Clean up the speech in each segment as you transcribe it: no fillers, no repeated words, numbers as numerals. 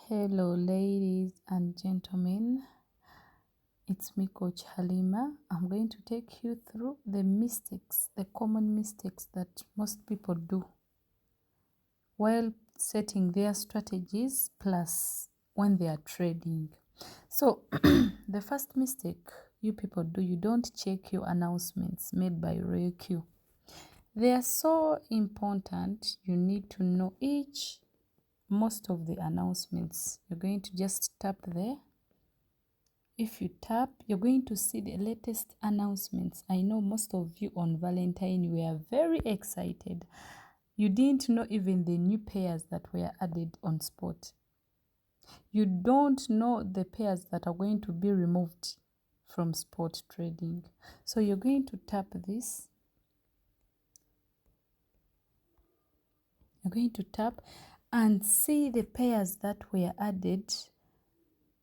Hello, ladies and gentlemen. It's me, Coach Halima. I'm going to take you through the common mistakes that most people do while setting their strategies, plus when they are trading. So, the first mistake you people do, you don't check your announcements made by Royalq. They are so important. You need to know most of the announcements. You're going to just tap there. If you tap, you're going to see the latest announcements. I know most of you on Valentine were very excited. You didn't know even the new pairs that were added on spot. You don't know the pairs that are going to be removed from spot trading. So you're going to tap this. You're going to tap and see the pairs that were added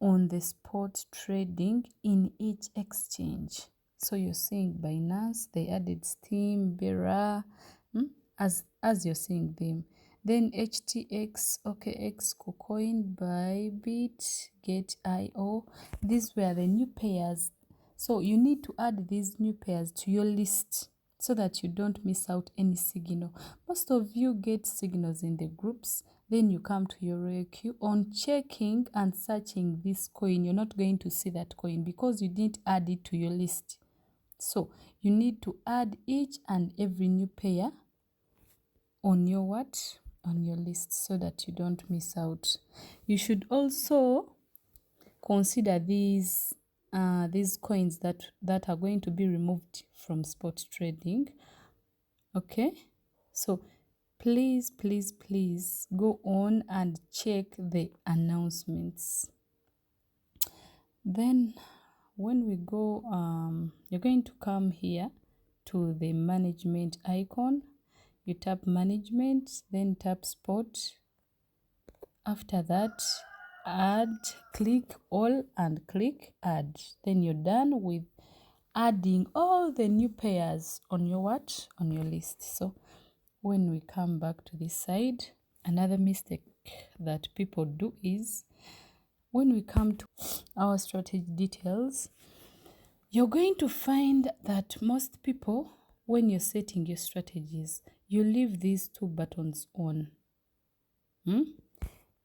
on the spot trading in each exchange. So you're seeing Binance, they added Steam, Bera, as you're seeing them. Then HTX, OKX, KuCoin, Bybit, Get.io. These were the new pairs. So you need to add these new pairs to your list so that you don't miss out any signal. Most of you get signals in the groups. Then you come to your Royalq. On checking and searching this coin, you're not going to see that coin because you didn't add it to your list. So you need to add each and every new pair on your on your list so that you don't miss out. You should also consider these coins that are going to be removed from spot trading. Okay, so please go on and check the announcements. Then when we go, you're going to come here to the management icon. You tap management, then tap spot. After that, add, click all and click add. Then you're done with adding all the new pairs on your on your list. So when we come back to this side, another mistake that people do is when we come to our strategy details, you're going to find that most people, when you're setting your strategies, you leave these two buttons on.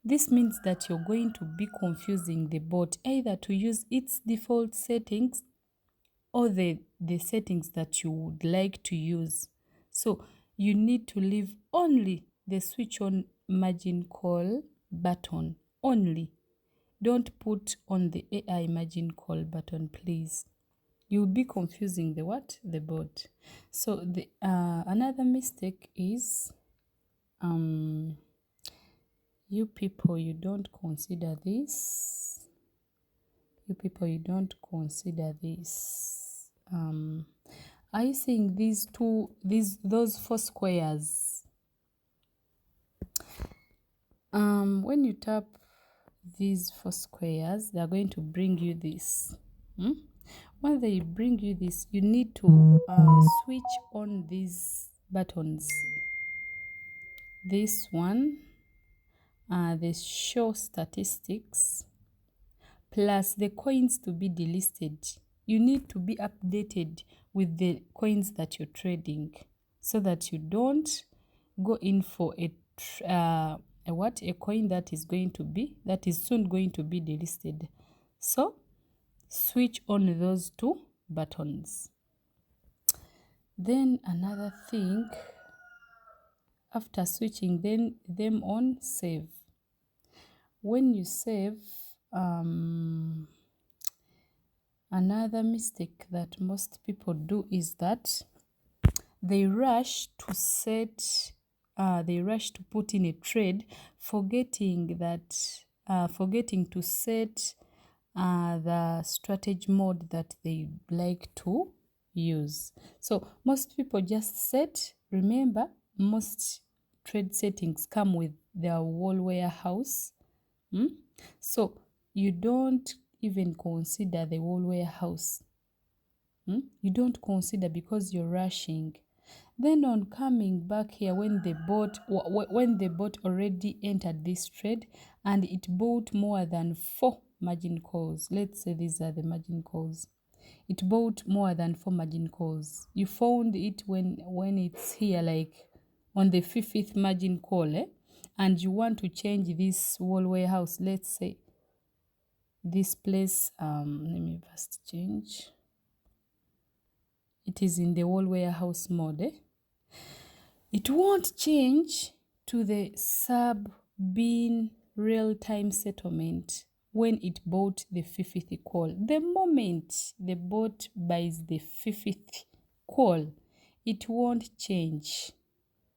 This means that you're going to be confusing the bot either to use its default settings or the settings that you would like to use. So you need to leave only the switch on margin call button only. Don't put on the AI margin call button, please. You'll be confusing the bot. So the another mistake is you people, you don't consider this. Are you seeing those four squares? When you tap these four squares, they are going to bring you this. When they bring you this, you need to switch on these buttons. This one, the show statistics, plus the coins to be delisted. You need to be updated with the coins that you're trading so that you don't go in for a coin that is soon going to be delisted. So switch on those two buttons. Then another thing, after switching them on, save. When you save, another mistake that most people do is that they rush to put in a trade, forgetting to set the strategy mode that they like to use. So most people just set. Remember, most trade settings come with their wall warehouse. So you don't even consider the wall warehouse. You don't consider because you're rushing. Then on coming back here, when the bot already entered this trade and it bought more than 4 margin calls, let's say these are the margin calls, it bought more than 4 margin calls. You found it when it's here, like on the 5th margin call, and you want to change this wall warehouse. Let's say this place, let me first change. It is in the wall warehouse mode. It won't change to the sub-bin real-time settlement when it bought the 5th call. The moment the bot buys the 5th call, it won't change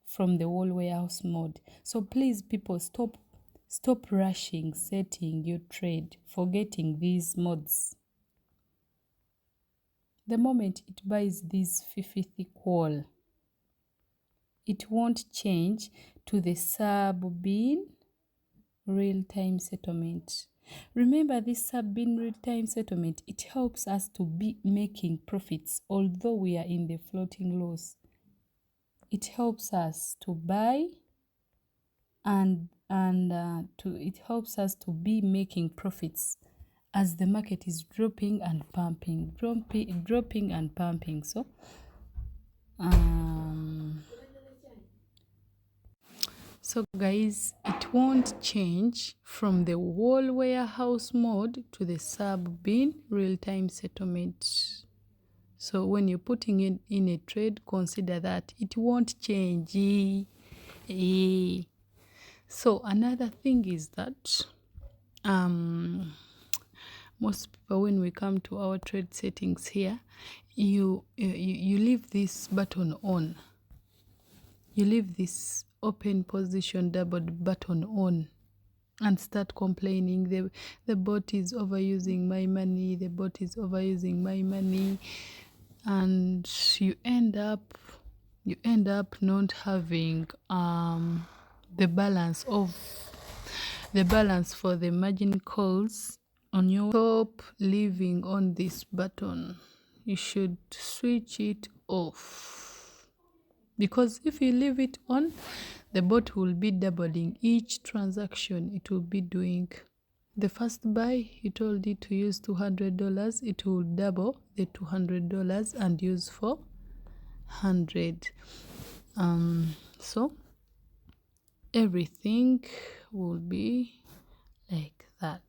from the wall warehouse mode. So please, people, stop rushing setting your trade, forgetting these modes. The moment it buys this 5th call, it won't change to the sub-bin real-time settlement. Remember, this sub-bin real-time settlement, it helps us to be making profits, although we are in the floating loss. It helps us to buy and it helps us to be making profits as the market is dropping and pumping, dropping and pumping. So guys, it won't change from the wall warehouse mode to the sub-bin real-time settlement. So when you're putting it in a trade, consider that it won't change. So another thing is that most people, when we come to our trade settings here, you leave this button on. You leave this open position doubled button on and start complaining, the bot is overusing my money, the bot is overusing my money, and you end up not having the balance for the margin calls on your top. Leaving on this button, you should switch it off, because if you leave it on, the bot will be doubling each transaction it will be doing. The first buy, you told it to use $200, it will double the $200 and use for 100. So everything will be like that.